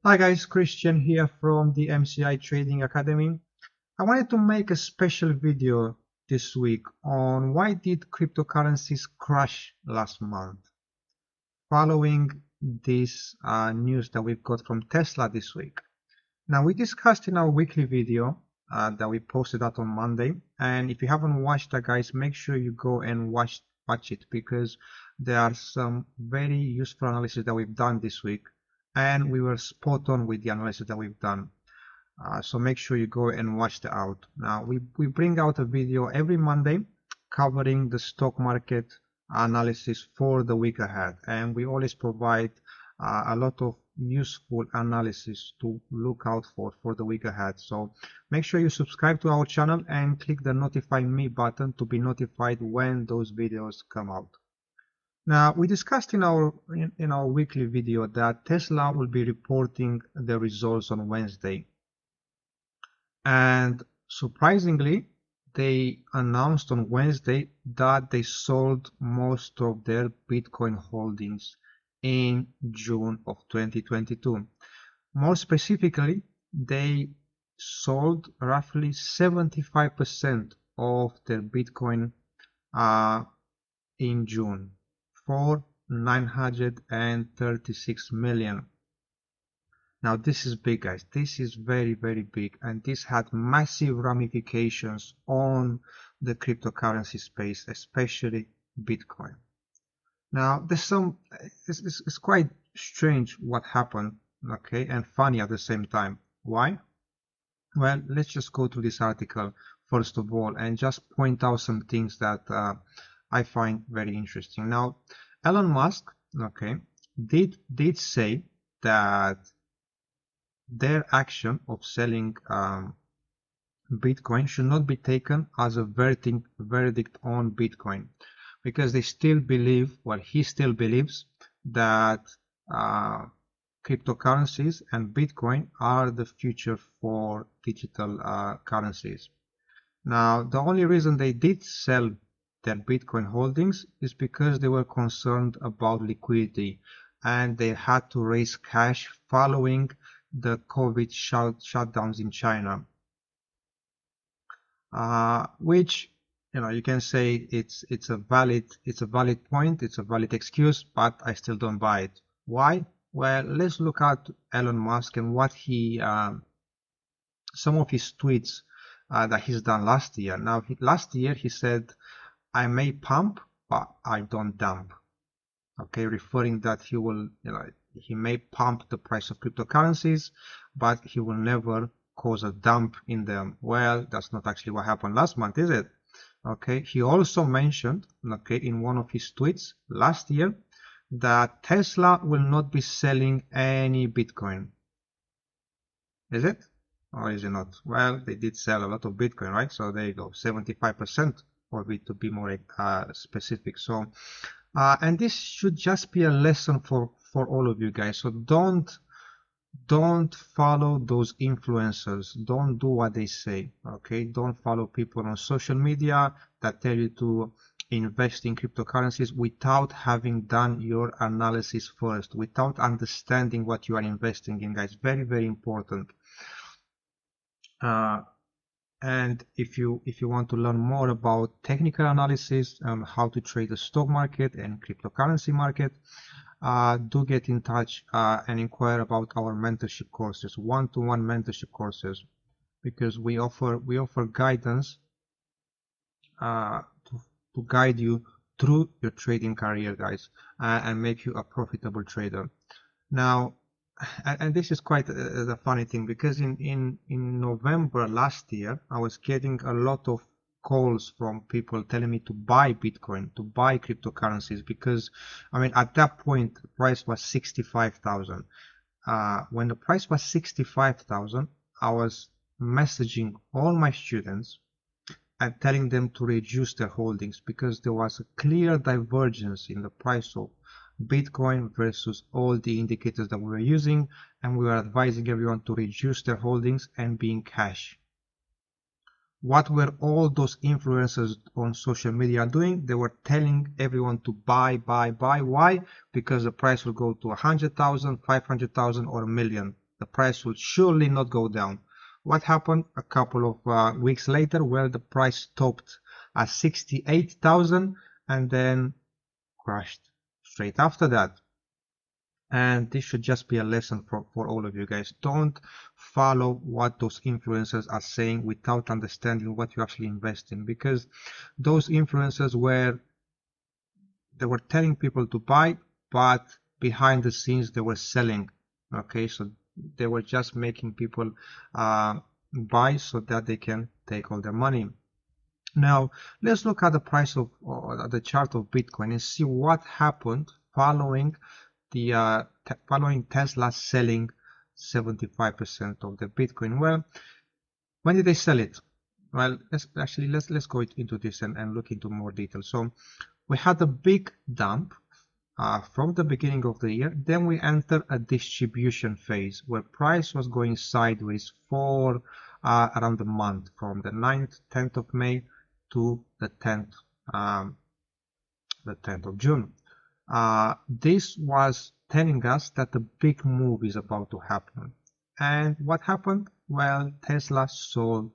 Hi guys, Christian here from the MCI Trading Academy. I wanted to make a special video this week on why did cryptocurrencies crash last month following this news that we've got from Tesla this week. Now we discussed in our weekly video that we posted out on Monday, and if you haven't watched that, guys, make sure you go and watch it because there are some very useful analysis that we've done this week, and we were spot on with the analysis that we've done. So make sure you go and watch that out. Now we bring out a video every Monday covering the stock market analysis for the week ahead, and we always provide a lot of useful analysis to look out for the week ahead. So make sure you subscribe to our channel and click the notify me button to be notified when those videos come out. Now we discussed in our weekly video that Tesla will be reporting the results on Wednesday, and surprisingly they announced on Wednesday that they sold most of their Bitcoin holdings in June of 2022. More specifically, they sold roughly 75% of their Bitcoin in June for 936 million. Now this is big, guys. This is very, very big, and this had massive ramifications on the cryptocurrency space, especially Bitcoin. Now it's quite strange what happened, okay, and funny at the same time. Why? Well, let's just go to this article first of all and just point out some things that I find very interesting. Now, Elon Musk, okay, did say that their action of selling Bitcoin should not be taken as a verdict on Bitcoin, because they still believe, well, he still believes that cryptocurrencies and Bitcoin are the future for digital currencies. Now, the only reason they did sell their Bitcoin holdings is because they were concerned about liquidity, and they had to raise cash following the COVID shutdowns in China, which, you can say it's a valid point, it's a valid excuse, but I still don't buy it. Why? Well, let's look at Elon Musk and what some of his tweets that he's done last year. Now, last year he said, "I may pump, but I don't dump." Okay, referring that he will, he may pump the price of cryptocurrencies, but he will never cause a dump in them. Well, that's not actually what happened last month, is it? Okay, he also mentioned, okay, in one of his tweets last year that Tesla will not be selling any Bitcoin. Is it? Or is it not? Well, they did sell a lot of Bitcoin, right? So there you go, 75% of it, to be more specific. So and this should just be a lesson for all of you guys. So don't follow those influencers. Don't do what they say, okay? Don't follow people on social media that tell you to invest in cryptocurrencies without having done your analysis first, without understanding what you are investing in, guys. Very, very important. And if you want to learn more about technical analysis and how to trade the stock market and cryptocurrency market, do get in touch and inquire about our mentorship courses, one-to-one mentorship courses, because we offer guidance to guide you through your trading career, guys, and make you a profitable trader. Now, and this is quite a funny thing, because in November last year, I was getting a lot of calls from people telling me to buy Bitcoin, to buy cryptocurrencies, because, I mean, at that point, the price was 65,000. When the price was 65,000, I was messaging all my students and telling them to reduce their holdings, because there was a clear divergence in the price of Bitcoin versus all the indicators that we were using, and we were advising everyone to reduce their holdings and be in cash. What were all those influencers on social media doing? They were telling everyone to buy, buy, buy. Why? Because the price will go to 100,000, 500,000, or a million. the price will surely not go down. What happened a couple of weeks later? Well, the price topped at 68,000 and then crashed straight after that. And this should just be a lesson for all of you guys. Don't follow what those influencers are saying without understanding what you actually invest in, because those influencers they were telling people to buy, but behind the scenes they were selling. Okay, so they were just making people buy so that they can take all their money. Now let's look at the price of the chart of Bitcoin and see what happened following following Tesla selling 75% of the Bitcoin. Well, when did they sell it? Well, let's go into this and look into more detail. So we had a big dump from the beginning of the year. Then we entered a distribution phase where price was going sideways for around the month, from the 9th, 10th of May to the 10th of June. This was telling us that the big move is about to happen. And what happened? Well, Tesla sold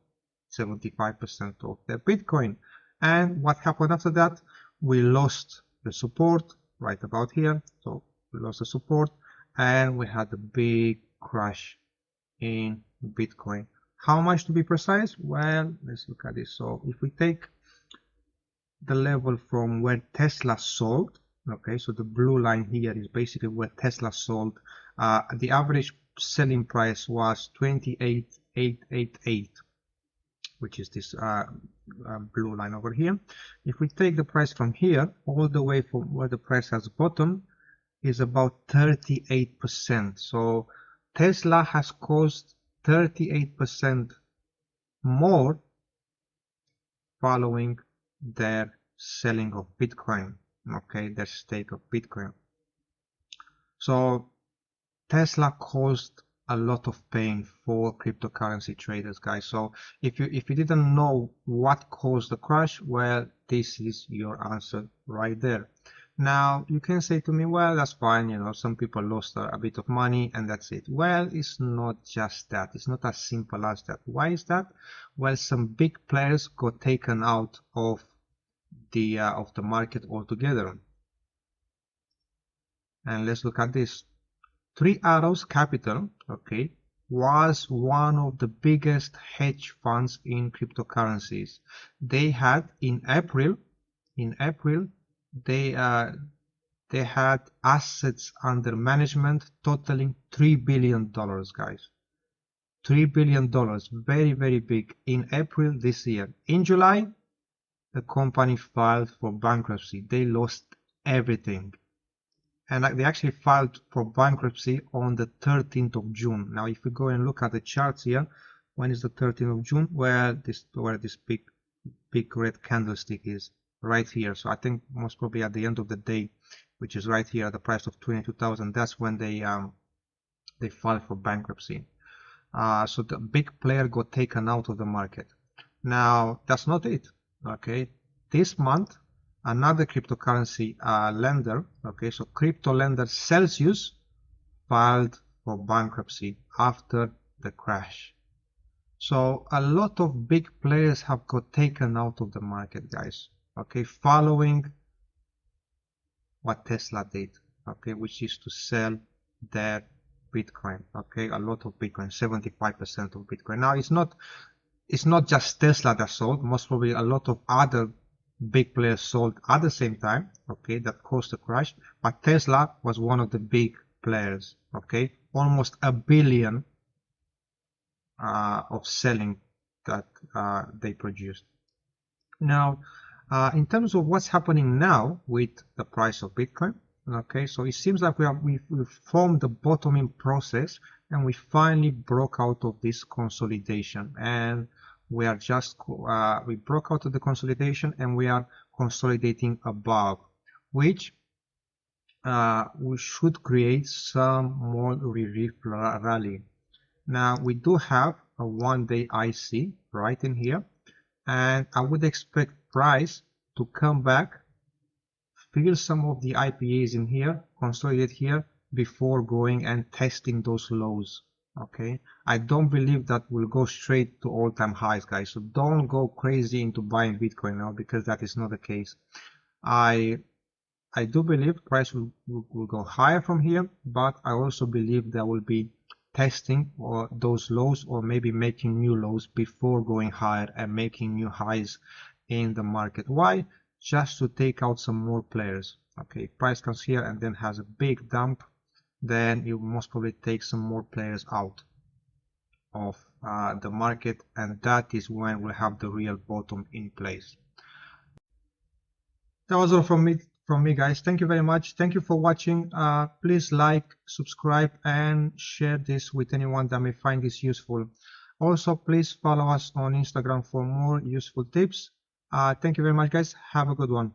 75% of their Bitcoin. And what happened after that? We lost the support right about here. So we lost the support and we had a big crash in Bitcoin. How much to be precise? Well, let's look at this. So if we take the level from where Tesla sold, okay, so the blue line here is basically where Tesla sold. The average selling price was 28,888, which is this blue line over here. If we take the price from here all the way from where the price has bottomed, is about 38%. So Tesla has caused 38% more following their selling of Bitcoin, okay, their stake of Bitcoin. So Tesla caused a lot of pain for cryptocurrency traders, guys. So if you didn't know what caused the crash, well, this is your answer right there. Now you can say to me, well, that's fine, you know, some people lost a bit of money and that's it. Well, it's not just that. It's not as simple as that. Why is that? Well, some big players got taken out of the market altogether. And let's look at this. Three Arrows Capital, okay, was one of the biggest hedge funds in cryptocurrencies. They had in April they had assets under management totaling $3 billion, guys. $3 billion, very, very big, in April this year. In July, the company filed for bankruptcy. They lost everything. And they actually filed for bankruptcy on the 13th of June. Now, if we go and look at the charts here, when is the 13th of June? Where this big red candlestick is, right here. So I think most probably at the end of the day, which is right here at the price of 22,000, that's when they filed for bankruptcy. So the big player got taken out of the market. Now, that's not it. Okay, this month, another cryptocurrency lender, okay, so crypto lender Celsius, filed for bankruptcy after the crash. So a lot of big players have got taken out of the market, guys, okay, following what Tesla did, okay, which is to sell their Bitcoin, okay, a lot of Bitcoin, 75% of Bitcoin. Now, it's not just Tesla that sold. Most probably a lot of other big players sold at the same time, okay, that caused the crash, but Tesla was one of the big players, okay, almost $1 billion of selling that they produced. Now, in terms of what's happening now with the price of Bitcoin, okay, so it seems like we've formed the bottoming process and we finally broke out of this consolidation, and we are just we broke out of the consolidation and we are consolidating above, which we should create some more relief rally. Now we do have a 1-day IC right in here, and I would expect price to come back, fill some of the IPAs in here, consolidate here before going and testing those lows. Okay, I don't believe that will go straight to all-time highs, guys. So don't go crazy into buying Bitcoin now, because that is not the case. I do believe price will go higher from here, but I also believe there will be testing or those lows, or maybe making new lows before going higher and making new highs in the market. Why? Just to take out some more players. Okay, price comes here and then has a big dump, then it will most probably take some more players out of the market, and that is when we'll have the real bottom in place. That was all from me, guys. Thank you very much. Thank you for watching. Please like, subscribe, and share this with anyone that may find this useful. Also, please follow us on Instagram for more useful tips. Thank you very much, guys. Have a good one.